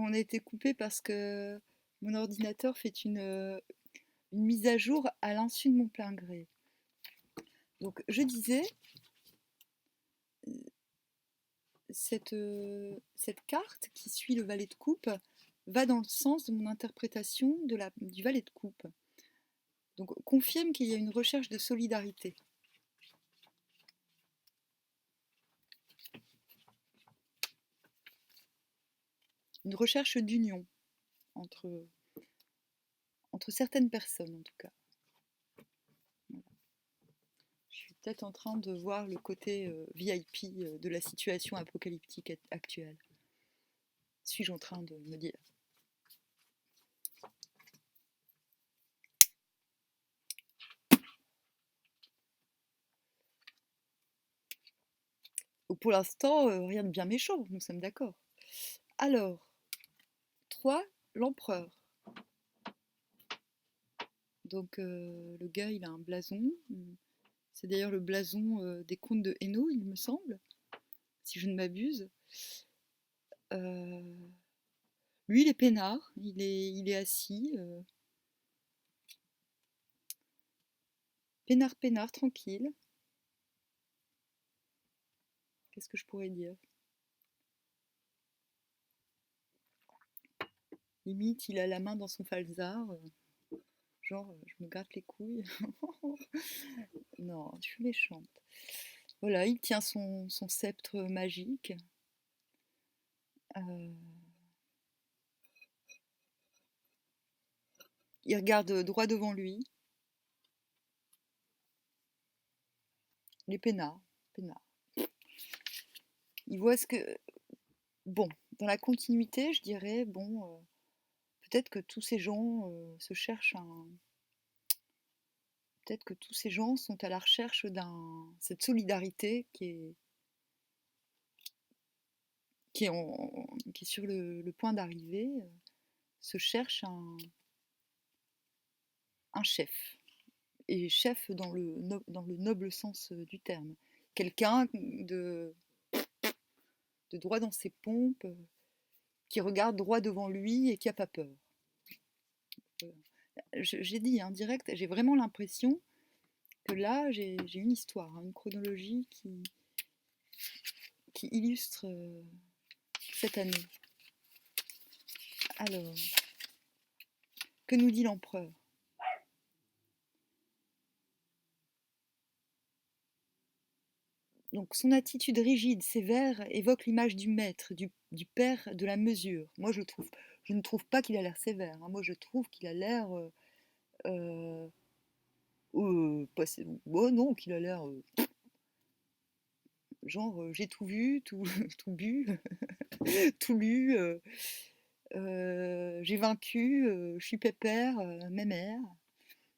on a été coupé parce que mon ordinateur fait une mise à jour à l'insu de mon plein gré. Donc je disais, cette carte qui suit le valet de coupe va dans le sens de mon interprétation du valet de coupe. Donc confirme qu'il y a une recherche de solidarité. Une recherche d'union entre, entre certaines personnes en tout cas. Voilà. Je suis peut-être en train de voir le côté VIP de la situation apocalyptique actuelle. Suis-je en train de me dire? Pour l'instant, rien de bien méchant, nous sommes d'accord. Alors, 3, l'empereur. Donc le gars, il a un blason. C'est d'ailleurs le blason des comtes de Hainaut, il me semble, si je ne m'abuse. Lui, il est peinard, il est assis. Peinard, peinard, tranquille. Qu'est-ce que je pourrais dire? Limite, il a la main dans son falzar. Genre, je me gratte les couilles. Non, je suis méchante. Voilà, il tient son sceptre magique. Euh, il regarde droit devant lui. Les peinards, peinards. Il voit ce que... Bon, dans la continuité, je dirais, bon, peut-être que tous ces gens se cherchent un... Peut-être que tous ces gens sont à la recherche cette solidarité qui est sur le point d'arriver, se cherche un chef. Et chef dans le noble sens du terme. Quelqu'un de droit dans ses pompes, qui regarde droit devant lui et qui n'a pas peur. J'ai dit en direct, j'ai vraiment l'impression que là, j'ai une histoire, une chronologie qui illustre cette année. Alors, que nous dit l'empereur? Donc, son attitude rigide, sévère, évoque l'image du maître, du père de la mesure. Moi, je ne trouve pas qu'il a l'air sévère. Hein. Moi, je trouve qu'il a l'air... Euh, bon, non, qu'il a l'air... genre, j'ai tout vu, tout, tout bu, tout lu, j'ai vaincu, je suis pépère, mes mères.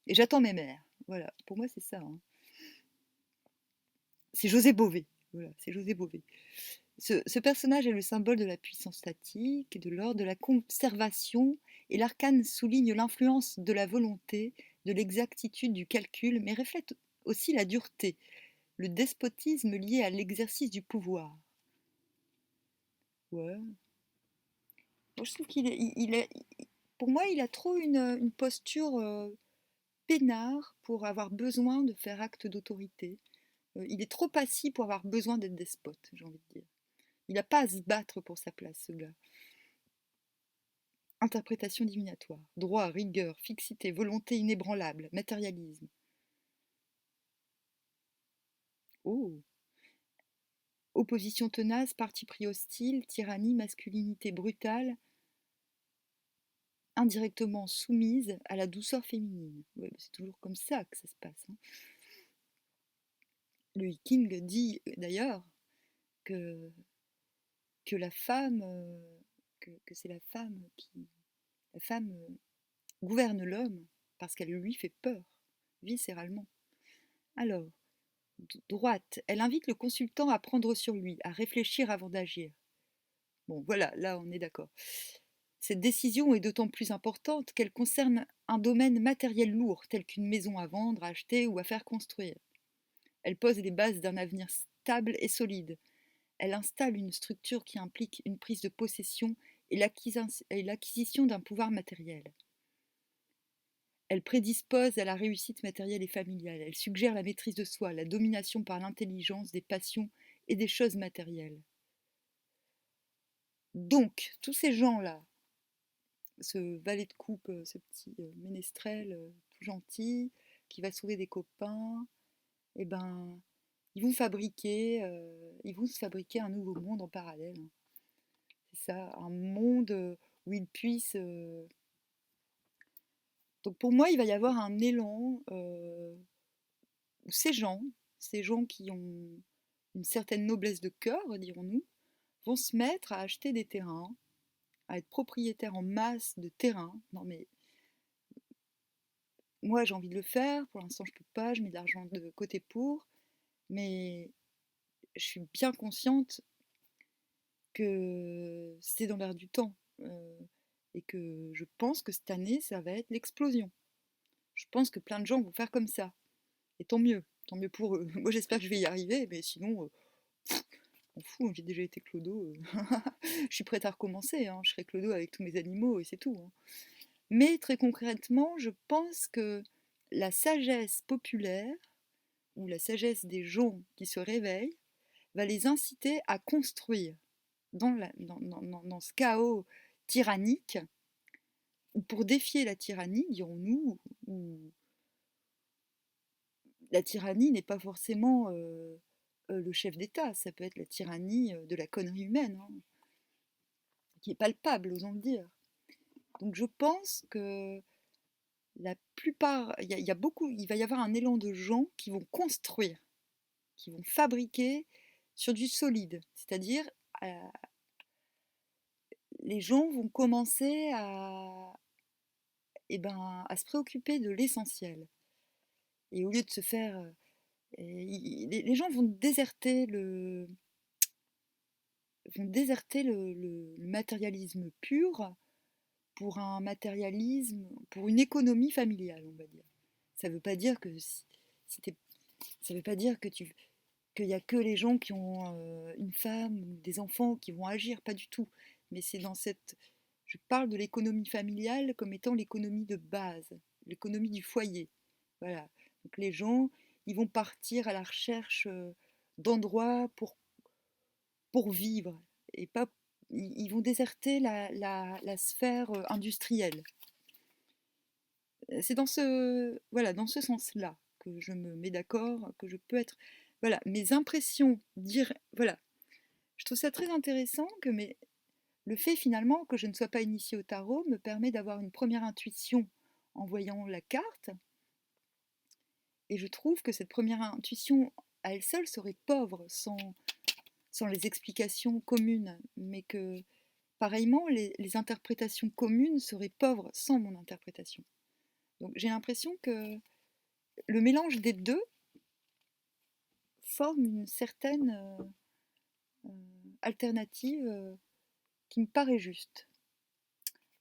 Et j'attends mes mères. Voilà, pour moi, c'est ça. Hein. C'est José Bové. Voilà, c'est José Bové. Ce personnage est le symbole de la puissance statique, de l'ordre, de la conservation, et l'arcane souligne l'influence de la volonté, de l'exactitude du calcul, mais reflète aussi la dureté, le despotisme lié à l'exercice du pouvoir. Ouais. Moi, je trouve pour moi, il a trop une posture peinard pour avoir besoin de faire acte d'autorité. Il est trop assis pour avoir besoin d'être despote, j'ai envie de dire. Il n'a pas à se battre pour sa place, ce gars. Interprétation divinatoire. Droit, rigueur, fixité, volonté inébranlable, matérialisme. Oh. Opposition tenace, parti pris hostile, tyrannie, masculinité brutale, indirectement soumise à la douceur féminine. Ouais, c'est toujours comme ça que ça se passe. Hein. Le King dit d'ailleurs que, que la femme, que c'est la femme gouverne l'homme parce qu'elle lui fait peur, viscéralement. Alors, droite, elle invite le consultant à prendre sur lui, à réfléchir avant d'agir. Bon, voilà, là on est d'accord. Cette décision est d'autant plus importante qu'elle concerne un domaine matériel lourd, tel qu'une maison à vendre, à acheter ou à faire construire. Elle pose les bases d'un avenir stable et solide. Elle installe une structure qui implique une prise de possession et l'acquisition d'un pouvoir matériel. Elle prédispose à la réussite matérielle et familiale. Elle suggère la maîtrise de soi, la domination par l'intelligence des passions et des choses matérielles. Donc, tous ces gens-là, ce valet de coupe, ce petit ménestrel tout gentil, qui va sauver des copains, eh ben, ils vont se fabriquer un nouveau monde en parallèle, hein. C'est ça, un monde où ils puissent. Donc pour moi, il va y avoir un élan où ces gens qui ont une certaine noblesse de cœur, dirons-nous, vont se mettre à acheter des terrains, à être propriétaires en masse de terrains. Non mais moi j'ai envie de le faire, pour l'instant je peux pas, je mets de l'argent de côté pour, mais je suis bien consciente que c'est dans l'air du temps et que je pense que cette année ça va être l'explosion. Je pense que plein de gens vont faire comme ça, et tant mieux pour eux. Moi j'espère que je vais y arriver, mais sinon, on fout, hein, j'ai déjà été clodo, je suis prête à recommencer, hein, je serai clodo avec tous mes animaux et c'est tout, hein. Mais très concrètement, je pense que la sagesse populaire, ou la sagesse des gens qui se réveillent, va les inciter à construire dans ce chaos tyrannique, ou pour défier la tyrannie, dirons-nous, ou la tyrannie n'est pas forcément le chef d'État, ça peut être la tyrannie de la connerie humaine, hein, qui est palpable, osons le dire. Donc je pense que la plupart, y a beaucoup, il va y avoir un élan de gens qui vont construire, qui vont fabriquer sur du solide, c'est-à-dire les gens vont commencer à se préoccuper de l'essentiel. Et au lieu de se faire... les gens vont déserter le matérialisme pur pour un matérialisme, pour une économie familiale, on va dire. Ça ne veut pas dire que si ça veut pas dire qu'il n'y a que les gens qui ont une femme ou des enfants qui vont agir, pas du tout. Mais c'est dans cette... Je parle de l'économie familiale comme étant l'économie de base, l'économie du foyer. Voilà. Donc les gens, ils vont partir à la recherche d'endroits pour vivre et pas ils vont déserter la sphère industrielle. C'est dans ce, voilà, dans ce sens-là que je me mets d'accord, que je peux être... Voilà, mes impressions, dire... Voilà, je trouve ça très intéressant que le fait finalement que je ne sois pas initiée au tarot me permet d'avoir une première intuition en voyant la carte. Et je trouve que cette première intuition à elle seule serait pauvre sans les explications communes, mais que pareillement, les interprétations communes seraient pauvres sans mon interprétation. Donc j'ai l'impression que le mélange des deux forme une certaine alternative qui me paraît juste.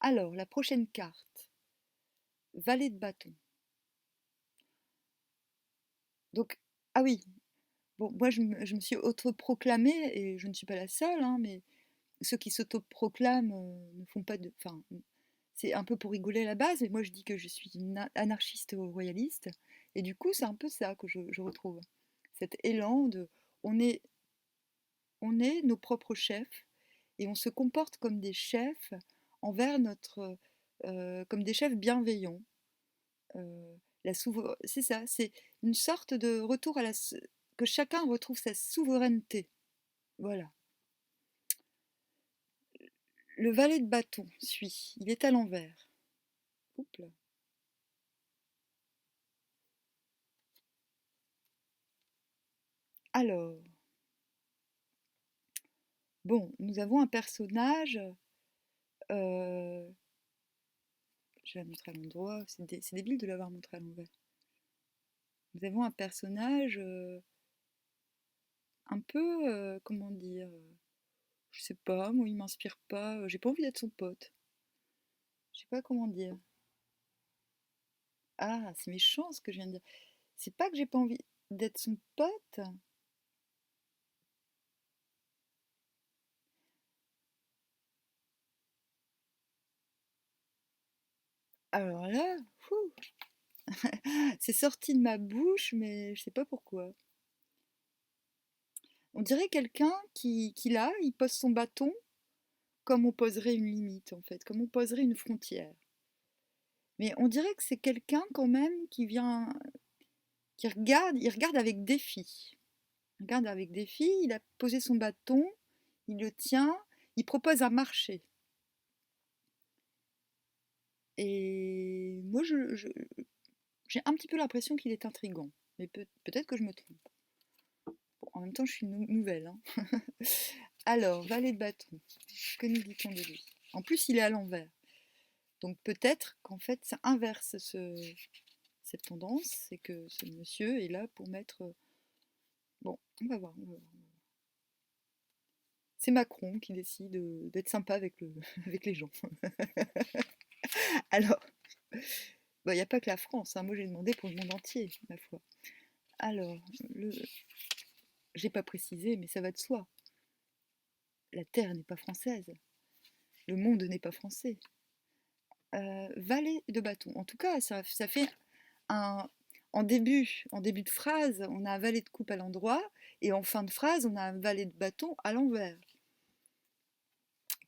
Alors, la prochaine carte, Valet de bâton. Donc, ah oui, bon, moi je me suis autoproclamée, et je ne suis pas la seule, hein, mais ceux qui s'autoproclament ne font pas de... Enfin, c'est un peu pour rigoler à la base, et moi je dis que je suis une anarchiste royaliste, et du coup c'est un peu ça que je retrouve. Cet élan de... On est, on est nos propres chefs, et on se comporte comme des chefs envers notre... comme des chefs bienveillants. C'est ça, c'est une sorte de retour que chacun retrouve sa souveraineté. Voilà. Le valet de bâton suit, il est à l'envers. Oups là. Alors, bon, nous avons un personnage. euh, je vais la montrer à l'endroit. C'est débile de l'avoir montré à l'envers. Nous avons un personnage un peu, comment dire, je sais pas, moi il m'inspire pas. J'ai pas envie d'être son pote. Je sais pas comment dire. Ah, c'est méchant ce que je viens de dire. C'est pas que j'ai pas envie d'être son pote. Alors là, fou, c'est sorti de ma bouche, mais je sais pas pourquoi. On dirait quelqu'un qui il pose son bâton comme on poserait une limite, en fait, comme on poserait une frontière. Mais on dirait que c'est quelqu'un quand même qui vient, il regarde avec défi. Il regarde avec défi, il a posé son bâton, il le tient, il propose un marché. Et moi, j'ai un petit peu l'impression qu'il est intriguant, mais peut-être que je me trompe. Bon, en même temps, je suis nouvelle, hein. Alors, valet de bâton, que nous dit-on de lui? En plus, il est à l'envers. Donc peut-être qu'en fait, ça inverse cette tendance, c'est que ce monsieur est là pour mettre... Bon, on va voir, on va voir. C'est Macron qui décide d'être sympa avec, avec les gens. Alors, il n'y a pas que la France, hein. Moi j'ai demandé pour le monde entier, ma foi. Alors, j'ai pas précisé, mais ça va de soi. La terre n'est pas française, le monde n'est pas français. Valet de bâton. En tout cas, ça fait un... En début de phrase, on a un valet de coupe à l'endroit, et en fin de phrase, on a un valet de bâton à l'envers.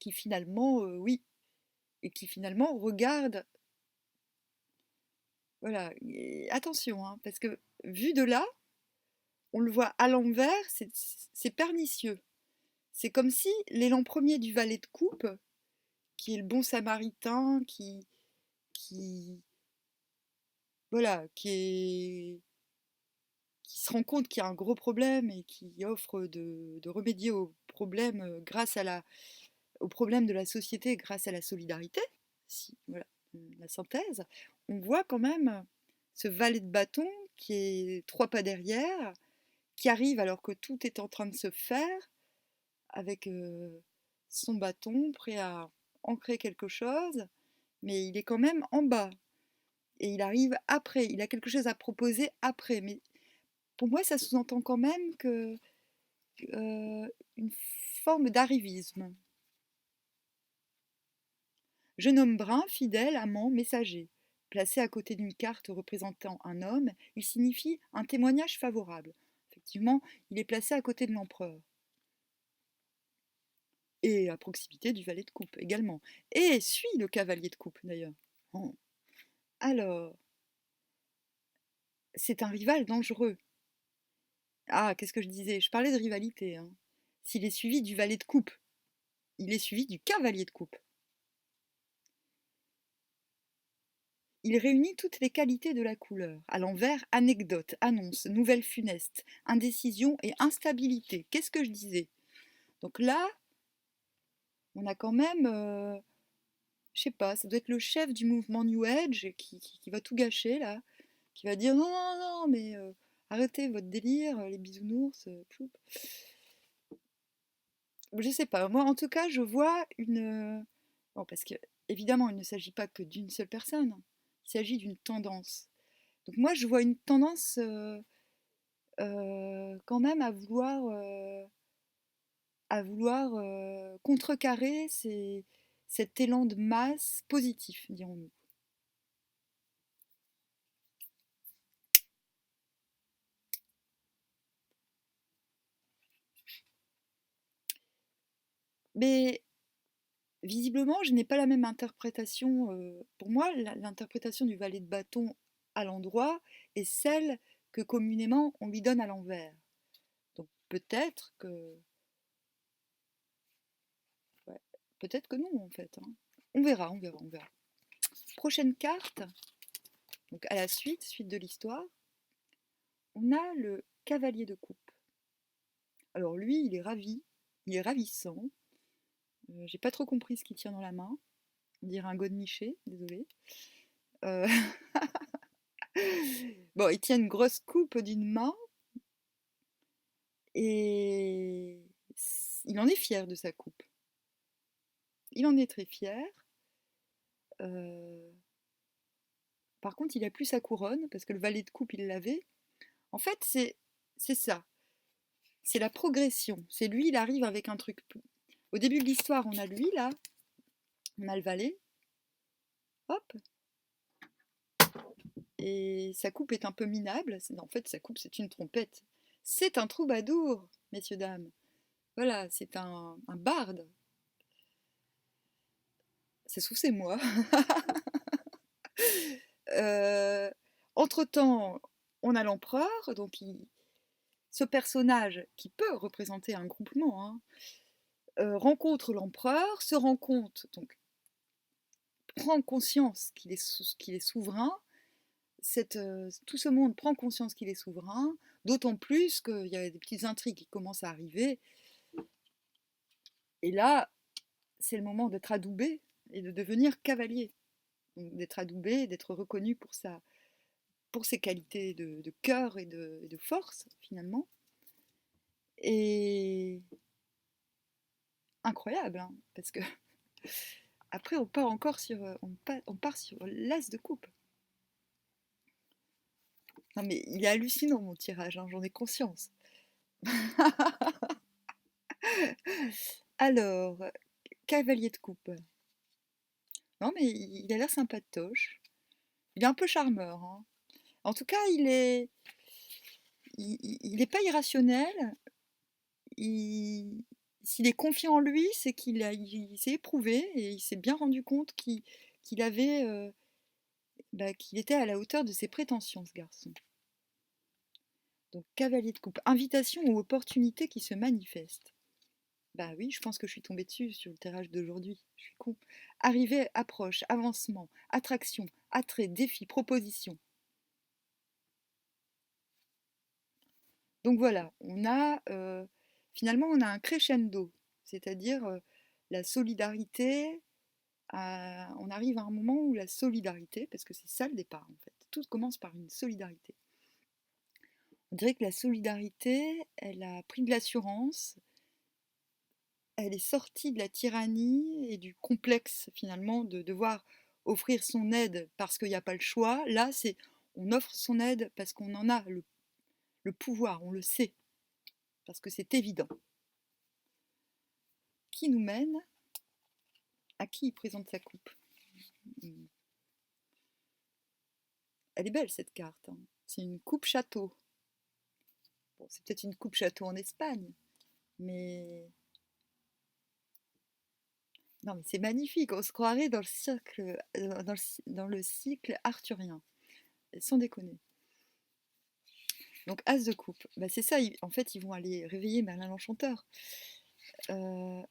Qui finalement, oui, et qui finalement regarde. Voilà, et attention, hein, parce que vu de là, on le voit à l'envers, c'est pernicieux. C'est comme si l'élan premier du valet de coupe, qui est le bon samaritain, qui, voilà, qui se rend compte qu'il y a un gros problème et qui offre de remédier au problème au problème de la société grâce à la solidarité, si, voilà, la synthèse, on voit quand même ce valet de bâton qui est 3 pas derrière, qui arrive alors que tout est en train de se faire, avec son bâton, prêt à ancrer quelque chose, mais il est quand même en bas. Et il arrive après, il a quelque chose à proposer après. Mais pour moi, ça sous-entend quand même que une forme d'arrivisme. Jeune homme brun, fidèle, amant, messager. Placé à côté d'une carte représentant un homme, il signifie un témoignage favorable. Effectivement, il est placé à côté de l'empereur. Et à proximité du valet de coupe également. Et suit le cavalier de coupe d'ailleurs. Oh. Alors, c'est un rival dangereux. Ah, qu'est-ce que je disais? Je parlais de rivalité, hein. S'il est suivi du valet de coupe, il est suivi du cavalier de coupe. Il réunit toutes les qualités de la couleur. À l'envers, anecdote, annonce, nouvelle funeste, indécision et instabilité. Qu'est-ce que je disais? Donc là, on a quand même, je sais pas, ça doit être le chef du mouvement New Age qui va tout gâcher là, qui va dire non, non, non, mais arrêtez votre délire, les bisounours, ploup. Je sais pas, moi en tout cas, je vois une. Bon, parce que évidemment, il ne s'agit pas que d'une seule personne, il s'agit d'une tendance. Donc moi, je vois une tendance quand même à vouloir contrecarrer cet élan de masse positif, dirons-nous. Mais visiblement, je n'ai pas la même interprétation. Pour moi, l'interprétation du valet de bâton à l'endroit est celle que communément on lui donne à l'envers. Donc peut-être que, ouais, peut-être que non en fait, hein. On verra, on verra, on verra. Prochaine carte, donc à la suite de l'histoire, on a le cavalier de coupe. Alors lui, il est ravi, il est ravissant. J'ai pas trop compris ce qu'il tient dans la main. On dirait un godemiché, désolé. Euh, Bon, il tient une grosse coupe d'une main et il en est fier de sa coupe. Il en est très fier. Euh, Par contre, il a plus sa couronne parce que le valet de coupe, il l'avait. En fait, c'est ça. C'est la progression. C'est lui, il arrive avec un truc. Au début de l'histoire, on a lui là, on a le valet. Hop. et sa coupe est un peu minable. En fait, sa coupe, c'est une trompette. C'est un troubadour, messieurs, dames. Voilà, c'est un barde. Ça se trouve, c'est moi. Euh, Entre-temps, on a l'empereur, donc ce personnage qui peut représenter un groupement, hein, rencontre l'empereur, se rend compte, donc prend conscience qu'il est souverain. Tout ce monde prend conscience qu'il est souverain, d'autant plus qu'il y a des petites intrigues qui commencent à arriver. Et là, c'est le moment d'être adoubé et de devenir cavalier. D'être adoubé, d'être reconnu pour ses qualités de cœur et de force, finalement. Et incroyable, hein, parce que après on part encore sur, on part sur l'as de coupe. Non mais il est hallucinant mon tirage, hein, j'en ai conscience. Alors, cavalier de coupe. Non mais il a l'air sympatoche. Il est un peu charmeur, hein. En tout cas, il est pas irrationnel. S'il est confiant en lui, c'est il s'est éprouvé et il s'est bien rendu compte qu'il avait, qu'il était à la hauteur de ses prétentions, ce garçon. Donc, cavalier de coupe, invitation ou opportunité qui se manifeste. Bah oui, je pense que je suis tombée dessus sur le tirage d'aujourd'hui. Je suis con. Arrivée, approche, avancement, attraction, attrait, défi, proposition. Donc voilà, finalement on a un crescendo, c'est-à-dire la solidarité. On arrive à un moment où la solidarité, parce que c'est ça le départ en fait, tout commence par une solidarité. On dirait que la solidarité, elle a pris de l'assurance, elle est sortie de la tyrannie et du complexe finalement de devoir offrir son aide parce qu'il n'y a pas le choix. Là, on offre son aide parce qu'on en a le pouvoir, on le sait, parce que c'est évident. Qui nous mène à qui il présente sa coupe. Elle est belle cette carte, hein. C'est une coupe château. Bon, c'est peut-être une coupe château en Espagne, mais non, mais c'est magnifique. On se croirait dans le cercle, dans le cycle arthurien, sans déconner. Donc As de coupe, bah, c'est ça. En fait, ils vont aller réveiller Merlin l'Enchanteur. Euh,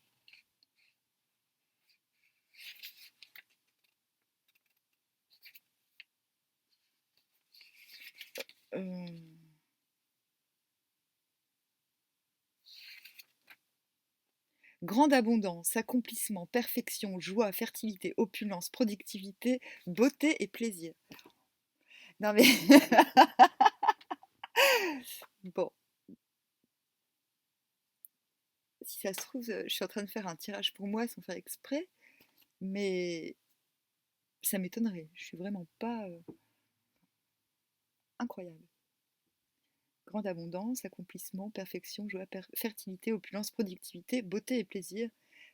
euh, Grande abondance, accomplissement, perfection, joie, fertilité, opulence, productivité, beauté et plaisir. Non mais bon, si ça se trouve, je suis en train de faire un tirage pour moi sans faire exprès, mais ça m'étonnerait. Je suis vraiment pas incroyable. Grande abondance, accomplissement, perfection, joie, fertilité, opulence, productivité, beauté et plaisir,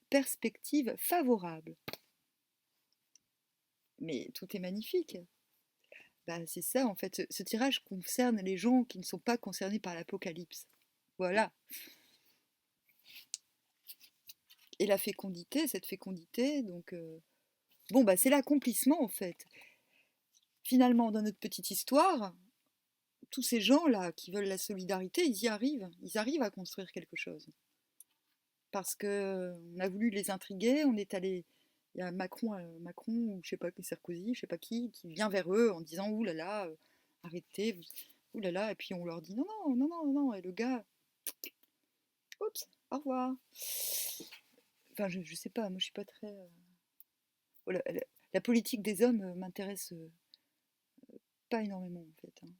perspective favorable. Mais tout est magnifique. Bah, c'est ça, en fait. Ce tirage concerne les gens qui ne sont pas concernés par l'apocalypse. Voilà. Et la fécondité, cette fécondité, donc bon, bah, c'est l'accomplissement en fait. Finalement, dans notre petite histoire, tous ces gens-là qui veulent la solidarité, ils y arrivent. Ils arrivent à construire quelque chose. Parce que on a voulu les intriguer, on est allé. Il y a Macron ou je sais pas, Sarkozy, je sais pas qui vient vers eux en disant ouh là là, arrêtez, ouh là là, et puis on leur dit non, non, non, non, non, et le gars, oups, au revoir. Enfin, je sais pas, moi je suis pas très. Oh, la politique des hommes m'intéresse pas énormément en fait, hein.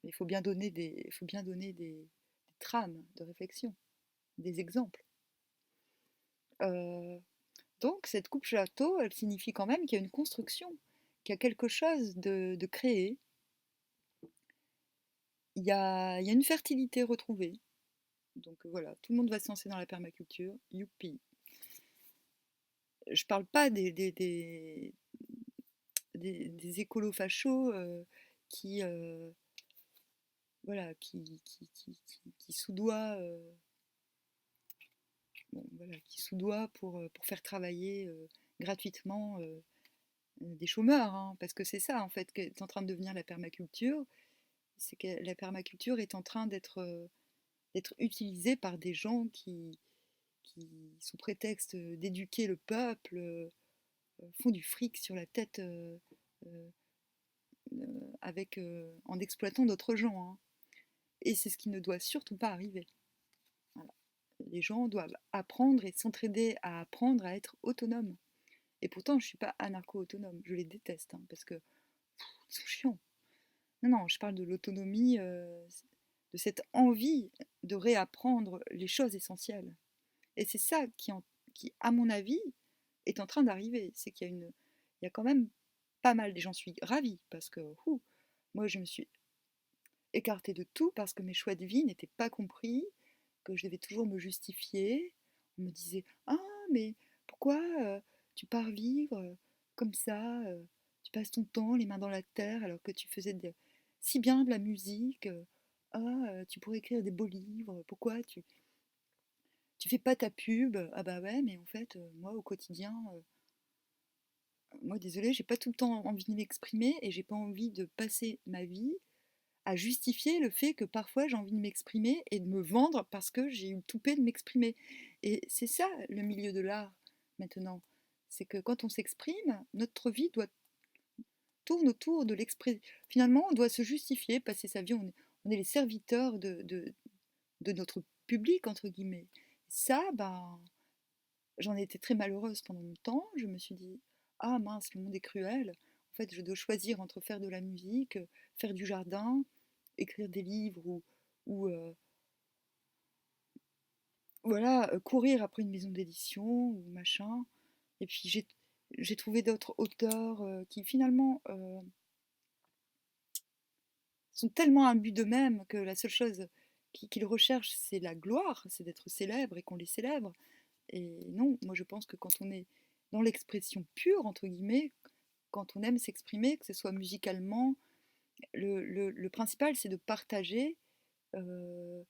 Il faut bien donner il faut bien donner des trames de réflexion, des exemples. Euh, donc cette coupe château, elle signifie quand même qu'il y a une construction, qu'il y a quelque chose de créé. Il y a une fertilité retrouvée. Donc voilà, tout le monde va se lancer dans la permaculture. Youpi. Je parle pas des écolos fachos qui, voilà, qui soudoient, bon, voilà, qui soudoient pour faire travailler gratuitement des chômeurs, hein, parce que c'est ça en fait qui est en train de devenir la permaculture, c'est que la permaculture est en train d'être utilisée par des gens qui sous prétexte d'éduquer le peuple, font du fric sur la tête euh, en exploitant d'autres gens, hein. Et c'est ce qui ne doit surtout pas arriver. Voilà. Les gens doivent apprendre et s'entraider à apprendre à être autonomes. Et pourtant, je ne suis pas anarcho-autonome, je les déteste, hein, parce que ils sont chiants. Non, non, je parle de l'autonomie, de cette envie de réapprendre les choses essentielles. Et c'est ça qui, à mon avis, est en train d'arriver. C'est il y a quand même pas mal, et j'en suis ravie, parce que moi, je me suis écartée de tout parce que mes choix de vie n'étaient pas compris, que je devais toujours me justifier. On me disait: «Ah, mais pourquoi tu pars vivre comme ça tu passes ton temps les mains dans la terre alors que tu faisais si bien de la musique ah, tu pourrais écrire des beaux livres, pourquoi tu fais pas ta pub?» Ah bah ouais, mais en fait, moi au quotidien, moi désolée, j'ai pas tout le temps envie de m'exprimer et j'ai pas envie de passer ma vie à justifier le fait que parfois j'ai envie de m'exprimer et de me vendre parce que j'ai eu le toupet de m'exprimer. Et c'est ça le milieu de l'art maintenant. C'est que quand on s'exprime, notre vie tourne autour de l'expression. Finalement, on doit se justifier, passer sa vie, on est les serviteurs de notre public, entre guillemets. Ça, ben, j'en ai été très malheureuse pendant longtemps. Je me suis dit: «Ah mince, le monde est cruel. En fait, je dois choisir entre faire de la musique, faire du jardin, écrire des livres ou voilà, courir après une maison d'édition ou machin». Et puis j'ai trouvé d'autres auteurs qui finalement sont tellement imbus d'eux-mêmes que la seule chose qu'ils recherchent, c'est la gloire, c'est d'être célèbre et qu'on les célèbre. Et non, moi je pense que quand on est dans l'expression pure, entre guillemets, quand on aime s'exprimer, que ce soit musicalement, le principal c'est de partager euh,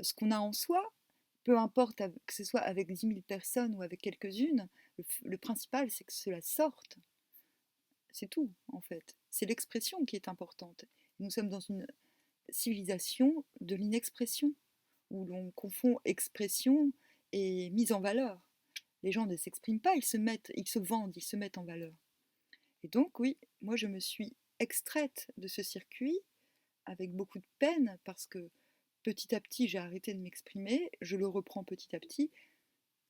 ce qu'on a en soi, peu importe que ce soit avec 10 000 personnes ou avec quelques-unes, le principal c'est que cela sorte. C'est tout en fait. C'est l'expression qui est importante. Nous sommes dans une civilisation de l'inexpression, où l'on confond expression et mise en valeur. Les gens ne s'expriment pas, ils se vendent, ils se mettent en valeur. Et donc oui, moi je me suis extraite de ce circuit avec beaucoup de peine parce que petit à petit j'ai arrêté de m'exprimer, je le reprends petit à petit.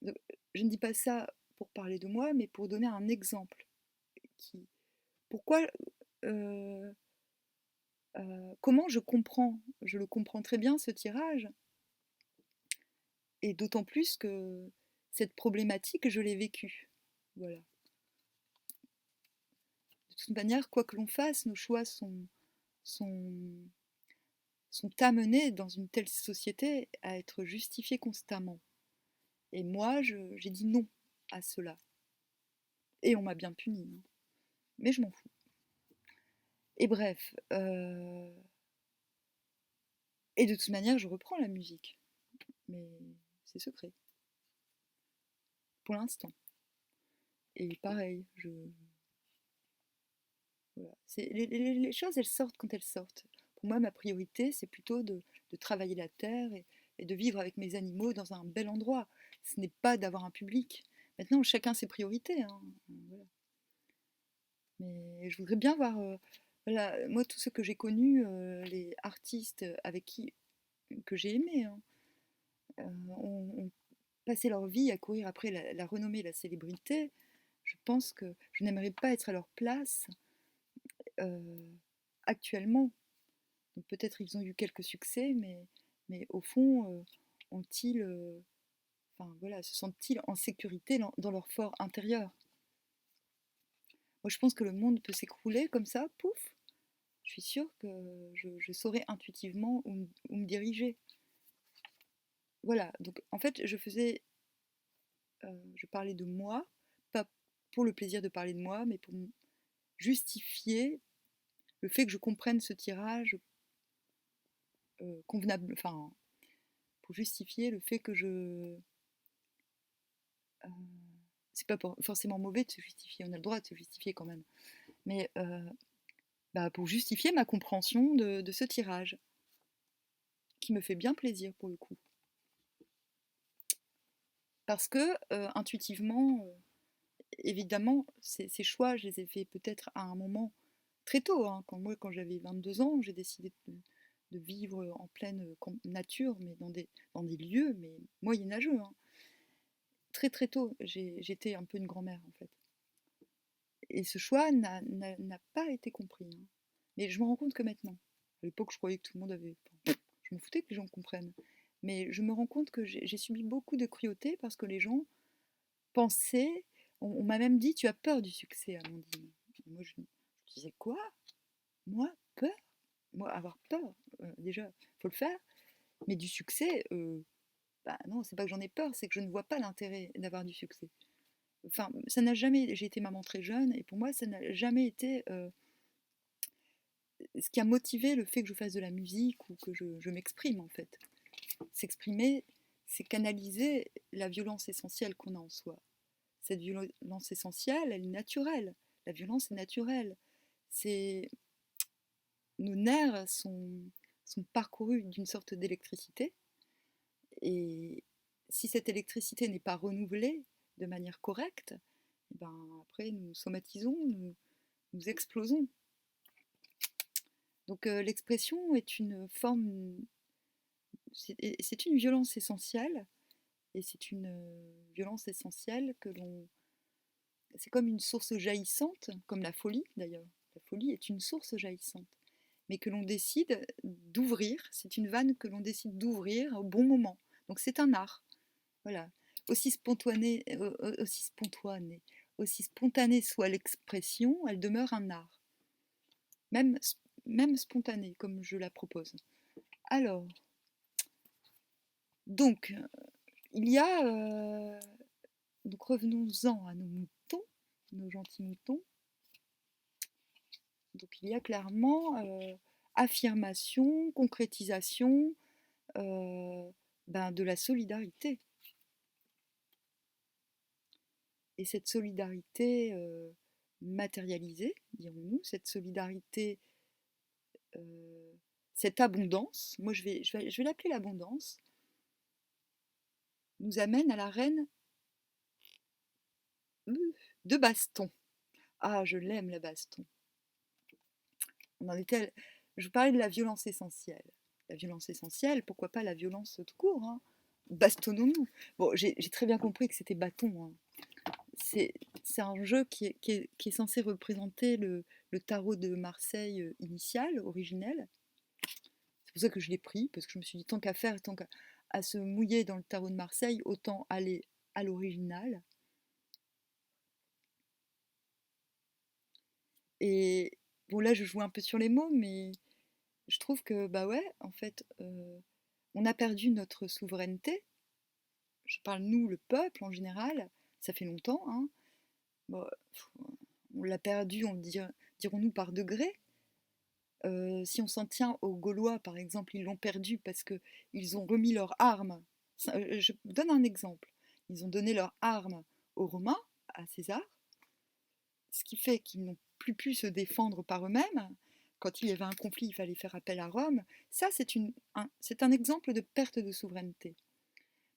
Je ne dis pas ça pour parler de moi, mais pour donner un exemple. Qui, pourquoi, euh, comment je le comprends très bien ce tirage, et d'autant plus que cette problématique, je l'ai vécue. Voilà. De toute manière, quoi que l'on fasse, nos choix sont, sont amenés dans une telle société à être justifiés constamment. Et moi, j'ai dit non à cela. Et on m'a bien puni, hein. Mais je m'en fous. Et bref, et de toute manière, je reprends la musique. Mais c'est secret, pour l'instant. Et pareil, voilà. Les choses, elles sortent quand elles sortent. Pour moi, ma priorité, c'est plutôt de travailler la terre et de vivre avec mes animaux dans un bel endroit. Ce n'est pas d'avoir un public. Maintenant, chacun ses priorités, hein. Voilà. Mais je voudrais bien voir, voilà, moi, tous ceux que j'ai connus, les artistes avec qui que j'ai aimés, hein, ont passé leur vie à courir après la renommée, la célébrité. Je pense que je n'aimerais pas être à leur place euh, actuellement. Donc peut-être ils ont eu quelques succès, mais au fond, ont-ils, enfin voilà, se sentent-ils en sécurité dans leur fort intérieur? Moi, je pense que le monde peut s'écrouler comme ça, pouf. Je suis sûre que je saurais intuitivement où me diriger. Voilà, donc en fait, je parlais de moi, pas pour le plaisir de parler de moi, mais justifier le fait que je comprenne ce tirage convenable, enfin, pour justifier le fait que je... euh, c'est pas forcément mauvais de se justifier, on a le droit de se justifier quand même, mais pour justifier ma compréhension de ce tirage, qui me fait bien plaisir pour le coup. Parce que intuitivement, évidemment, ces choix, je les ai faits peut-être à un moment très tôt. Hein. Quand j'avais 22 ans, j'ai décidé de vivre en pleine nature, mais dans des lieux mais moyenâgeux. Hein. Très très tôt, j'étais un peu une grand-mère en fait. Et ce choix n'a pas été compris. Hein. Mais je me rends compte que maintenant, à l'époque, je croyais que tout le monde avait... Enfin, je m'en foutais que les gens comprennent. Mais je me rends compte que j'ai subi beaucoup de cruauté parce que les gens pensaient... On m'a même dit, tu as peur du succès, Amandine. Et moi, je disais, quoi? Moi, peur? Moi, avoir peur, déjà, faut le faire. Mais du succès, non, c'est pas que j'en ai peur, c'est que je ne vois pas l'intérêt d'avoir du succès. Enfin, ça n'a jamais... J'ai été maman très jeune, et pour moi, ça n'a jamais été... ce qui a motivé le fait que je fasse de la musique ou que je m'exprime, en fait. S'exprimer, c'est canaliser la violence essentielle qu'on a en soi. Cette violence essentielle, elle est naturelle. La violence est naturelle. C'est... Nos nerfs sont parcourus d'une sorte d'électricité. Et si cette électricité n'est pas renouvelée de manière correcte, eh ben après nous somatisons, nous explosons. Donc l'expression est une forme, c'est une violence essentielle, et c'est une violence essentielle que l'on... C'est comme une source jaillissante, comme la folie d'ailleurs. La folie est une source jaillissante, mais que l'on décide d'ouvrir, c'est une vanne que l'on décide d'ouvrir au bon moment. Donc c'est un art. Voilà. Aussi spontané, aussi spontanée soit l'expression, elle demeure un art. Même, même spontanée, comme je la propose. Alors, donc, il y a... donc revenons-en à nos moutons, nos gentils moutons. Donc il y a clairement affirmation, concrétisation de la solidarité. Et cette solidarité matérialisée, dirons-nous, cette solidarité, cette abondance, moi je vais l'appeler l'abondance, nous amène à la reine de baston. Ah, je l'aime la baston. Je vous parlais de la violence essentielle. La violence essentielle, pourquoi pas la violence tout court, hein. Bastonnons-nous. Bon, j'ai très bien compris que c'était bâton. Hein. C'est un jeu qui est censé représenter le tarot de Marseille initial, originel. C'est pour ça que je l'ai pris, parce que je me suis dit, tant qu'à faire, tant qu'à se mouiller dans le tarot de Marseille, autant aller à l'original. Et bon, là, je joue un peu sur les mots, mais je trouve que, bah ouais, en fait, on a perdu notre souveraineté. Je parle nous, le peuple en général, ça fait longtemps. Hein. Bon, on l'a perdu, dirons-nous, par degré. Si on s'en tient aux Gaulois, par exemple, ils l'ont perdu parce qu'ils ont remis leurs armes. Je donne un exemple. Ils ont donné leurs armes aux Romains, à César, ce qui fait qu'ils n'ont plus pu se défendre par eux-mêmes. Quand il y avait un conflit, il fallait faire appel à Rome. Ça, c'est un exemple de perte de souveraineté.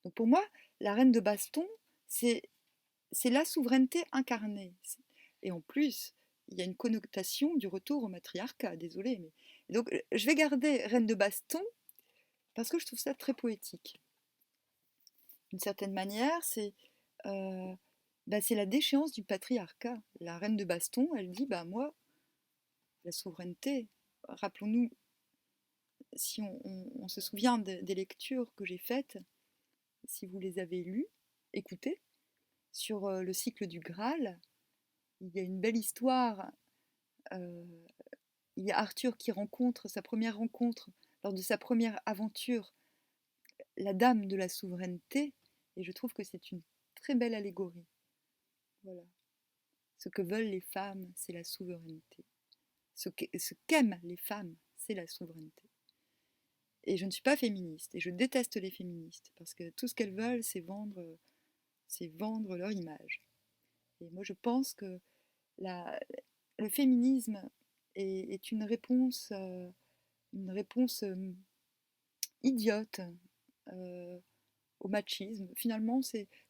Donc pour moi, la reine de baston, c'est la souveraineté incarnée. Et en plus, il y a une connotation du retour au matriarcat, désolé. Mais... Donc je vais garder reine de baston parce que je trouve ça très poétique. D'une certaine manière, c'est la déchéance du patriarcat. La reine de baston, elle dit, moi, la souveraineté, rappelons-nous, si on se souvient des lectures que j'ai faites, si vous les avez lues, écoutez, sur le cycle du Graal, il y a une belle histoire. Il y a Arthur qui rencontre sa première rencontre lors de sa première aventure, la dame de la souveraineté, et je trouve que c'est une très belle allégorie. Voilà. Ce que veulent les femmes, c'est la souveraineté. Ce qu'aiment les femmes, c'est la souveraineté. Et je ne suis pas féministe, et je déteste les féministes, parce que tout ce qu'elles veulent, c'est vendre leur image. Et moi, je pense que la, le féminisme est une réponse idiote au machisme. Finalement,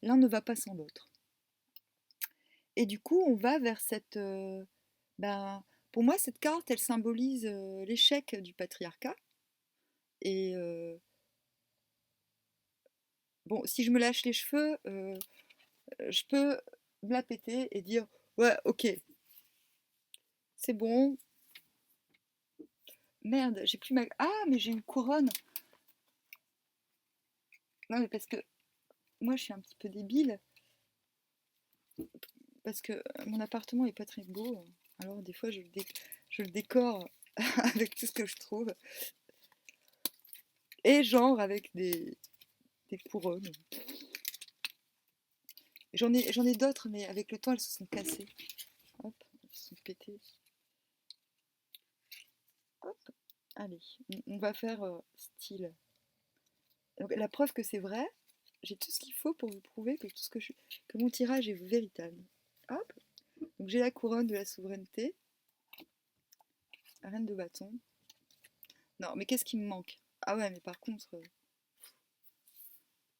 l'un ne va pas sans l'autre. Et du coup, on va vers cette... ben, pour moi, cette carte, elle symbolise l'échec du patriarcat. Et bon, si je me lâche les cheveux, je peux me la péter et dire, ouais, ok, c'est bon. Merde, j'ai plus ma... Ah, mais j'ai une couronne. Non, mais parce que moi, je suis un petit peu débile. Parce que mon appartement est pas très beau. Alors, des fois, je le décore avec tout ce que je trouve. Et genre avec des couronnes. J'en ai d'autres, mais avec le temps, elles se sont cassées. Hop, elles se sont pétées. Hop, allez, on va faire style. Donc, la preuve que c'est vrai, j'ai tout ce qu'il faut pour vous prouver que, que mon tirage est véritable. Hop, donc j'ai la couronne de la souveraineté, la reine de bâton. Non, mais qu'est-ce qui me manque? Ah ouais, mais par contre,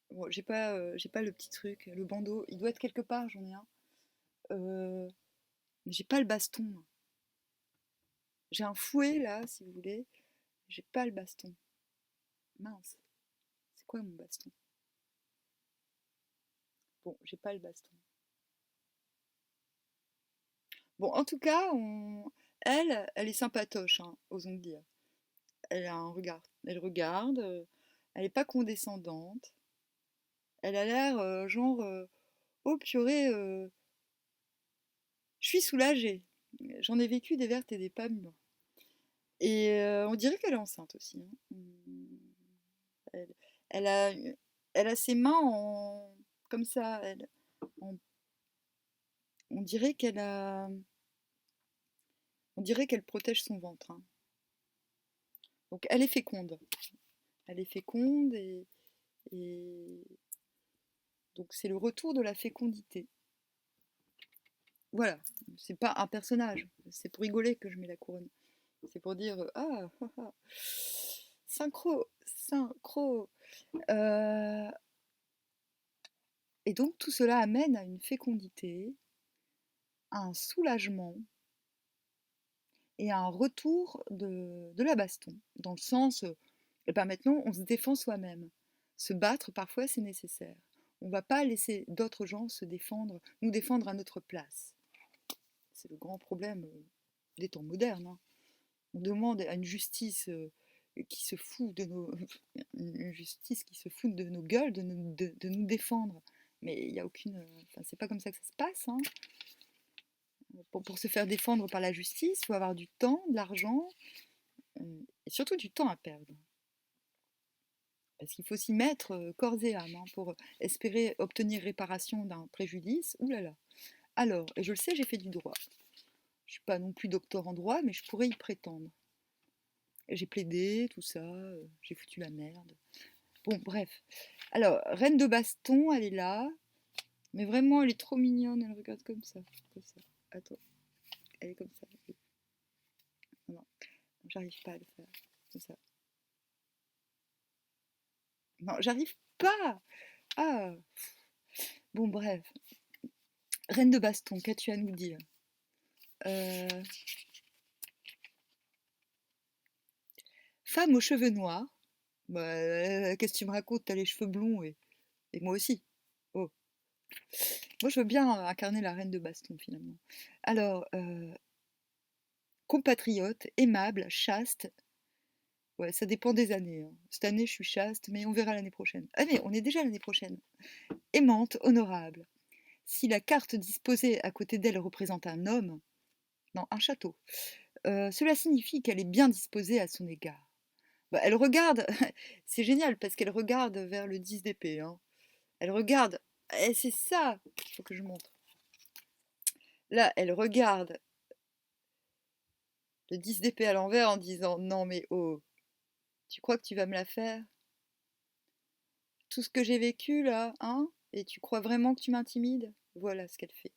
bon, j'ai pas le petit truc, le bandeau. Il doit être quelque part, j'en ai un. Mais j'ai pas le baston. J'ai un fouet là, si vous voulez. J'ai pas le baston. Mince, c'est quoi mon baston? Bon, j'ai pas le baston. Bon, en tout cas, elle est sympatoche, hein, osons dire. Elle a un regard. Elle regarde, elle est pas condescendante. Elle a l'air genre, oh purée, je suis soulagée. J'en ai vécu des vertes et des pas mûres. Et on dirait qu'elle est enceinte aussi, hein. Elle, elle a, elle a ses mains comme ça. En- on dirait on dirait qu'elle protège son ventre, hein. Donc elle est féconde. Elle est féconde et donc c'est le retour de la fécondité. Voilà, c'est pas un personnage, c'est pour rigoler que je mets la couronne. C'est pour dire ah, ah, ah, synchro, synchro. Euh, et donc tout cela amène à une fécondité, à un soulagement et à un retour de la baston, dans le sens, et ben maintenant on se défend soi-même. Se battre parfois c'est nécessaire. On ne va pas laisser d'autres gens nous défendre à notre place. C'est le grand problème des temps modernes, hein. On demande à une justice qui se fout de nos une justice qui se fout de nos gueules de nous défendre. Mais il y a aucune, enfin, c'est pas comme ça que ça se passe, hein. Pour se faire défendre par la justice, il faut avoir du temps, de l'argent et surtout du temps à perdre. Parce qu'il faut s'y mettre corps et âme, hein, pour espérer obtenir réparation d'un préjudice. Ouh là là. Alors, et je le sais, j'ai fait du droit. Je suis pas non plus docteur en droit, mais je pourrais y prétendre. J'ai plaidé, tout ça, j'ai foutu la merde. Bon, bref. Alors, reine de baston, elle est là. Mais vraiment, elle est trop mignonne, elle regarde comme ça. Comme ça. Attends, elle est comme ça. Non, non, j'arrive pas à le faire. Comme ça. Non, j'arrive pas. Ah, bon, bref. Reine de baston, qu'as-tu à nous dire? Euh, Femme aux cheveux noirs. Bah, qu'est-ce que tu me racontes? T'as les cheveux blonds et moi aussi. Oh. Moi, je veux bien incarner la reine de baston, finalement. Alors, compatriote, aimable, chaste. Ouais, ça dépend des années, hein. Cette année, je suis chaste, mais on verra l'année prochaine. Ah mais on est déjà l'année prochaine. Aimante, honorable. Si la carte disposée à côté d'elle représente un homme, non, un château, cela signifie qu'elle est bien disposée à son égard. Bah, elle regarde, c'est génial parce qu'elle regarde vers le 10 d'épée, hein. Elle regarde, et c'est ça qu'il faut que je montre. Là, elle regarde le 10 d'épée à l'envers en disant non mais oh, tu crois que tu vas me la faire? Tout ce que j'ai vécu là, hein? Et tu crois vraiment que tu m'intimides? Voilà ce qu'elle fait.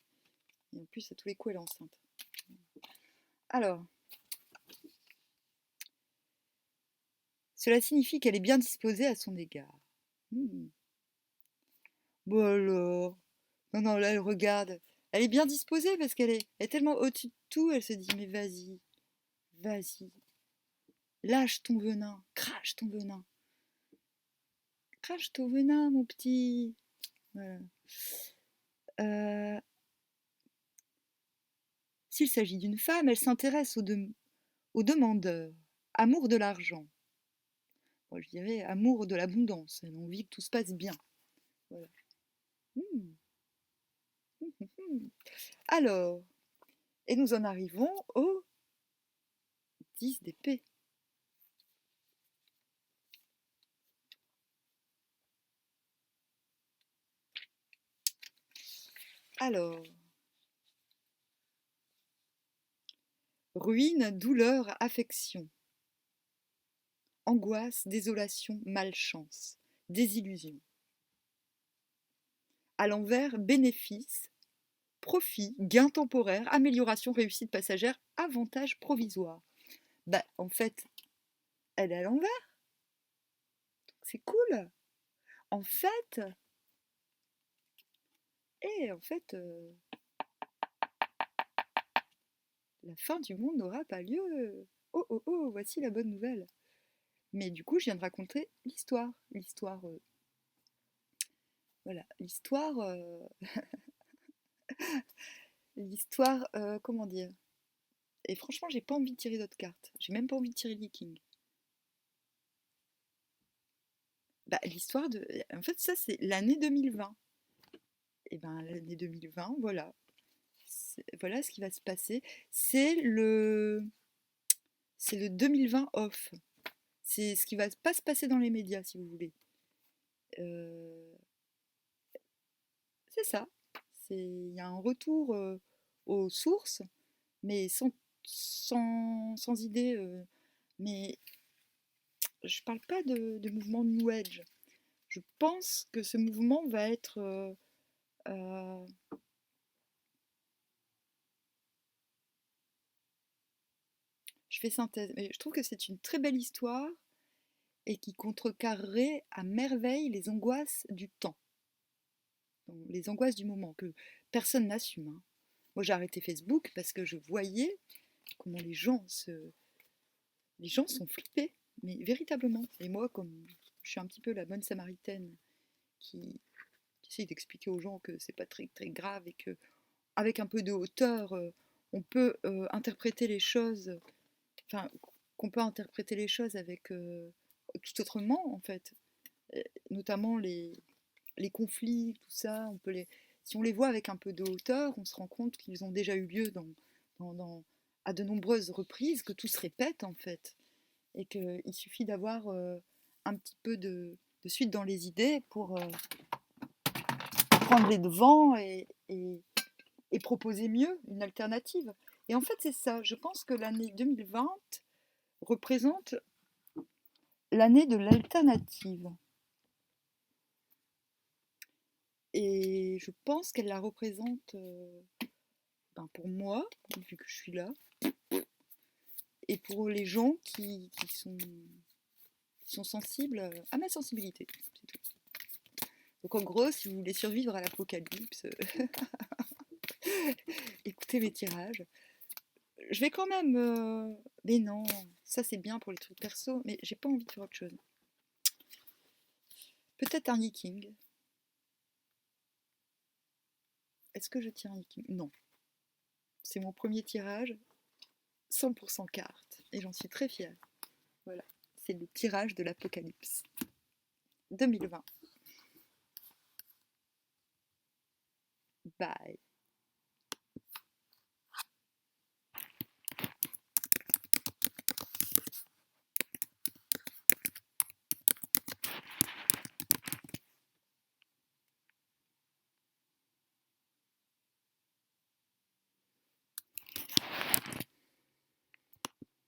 Et en plus, à tous les coups, elle est enceinte. Alors, cela signifie qu'elle est bien disposée à son égard. Hmm. Bon alors, non, non, là, elle regarde. Elle est bien disposée parce elle est tellement au-dessus de tout, elle se dit, mais vas-y, vas-y, lâche ton venin, crache ton venin. Crache ton venin, mon petit. Voilà. Euh, S'il s'agit d'une femme, elle s'intéresse aux demandeurs. Amour de l'argent. Moi, je dirais amour de l'abondance. Elle a envie que tout se passe bien. Voilà. Hmm. Alors, et nous en arrivons au 10 d'épée. Alors, ruine, douleur, affection, angoisse, désolation, malchance, désillusion. À l'envers, bénéfice, profit, gain temporaire, amélioration, réussite passagère, avantage provisoire. Bah, en fait, elle est à l'envers. C'est cool. En fait, en fait, la fin du monde n'aura pas lieu. Oh oh oh, voici la bonne nouvelle. Mais du coup, je viens de raconter l'histoire. L'histoire, voilà, l'histoire, comment dire. Et franchement, j'ai pas envie de tirer d'autres cartes. J'ai même pas envie de tirer le King. Bah, l'histoire de. En fait, ça, c'est l'année 2020. Et ben, l'année 2020, voilà. Voilà ce qui va se passer. C'est le. C'est le 2020 off. C'est ce qui va pas se passer dans les médias, si vous voulez. Euh, c'est ça. Il y a un retour aux sources, mais sans idée. Mais je parle pas de mouvement New Age. Je pense que ce mouvement va être. Euh, je fais synthèse, mais je trouve que c'est une très belle histoire et qui contrecarrerait à merveille les angoisses du temps, donc, les angoisses du moment que personne n'assume. Hein. Moi, j'ai arrêté Facebook parce que je voyais comment les gens sont flippés, mais véritablement. Et moi, comme je suis un petit peu la bonne samaritaine qui essaye d'expliquer aux gens que c'est pas très très grave et que avec un peu de hauteur, on peut interpréter les choses, enfin qu'on peut interpréter les choses avec tout autrement en fait. Notamment les conflits, tout ça, si on les voit avec un peu de hauteur, on se rend compte qu'ils ont déjà eu lieu à de nombreuses reprises, que tout se répète en fait, et qu'il suffit d'avoir un petit peu de suite dans les idées pour prendre les devants et proposer mieux, une alternative. Et en fait, c'est ça. Je pense que l'année 2020 représente l'année de l'alternative. Et je pense qu'elle la représente pour moi, vu que je suis là, et pour les gens qui sont sensibles à ma sensibilité. Donc en gros, si vous voulez survivre à l'apocalypse, écoutez mes tirages. Je vais quand même... mais non, ça c'est bien pour les trucs perso, mais j'ai pas envie de faire autre chose. Peut-être un King. Est-ce que je tire un King? Non. C'est mon premier tirage, 100% carte, et j'en suis très fière. Voilà, c'est le tirage de l'apocalypse 2020. Bye.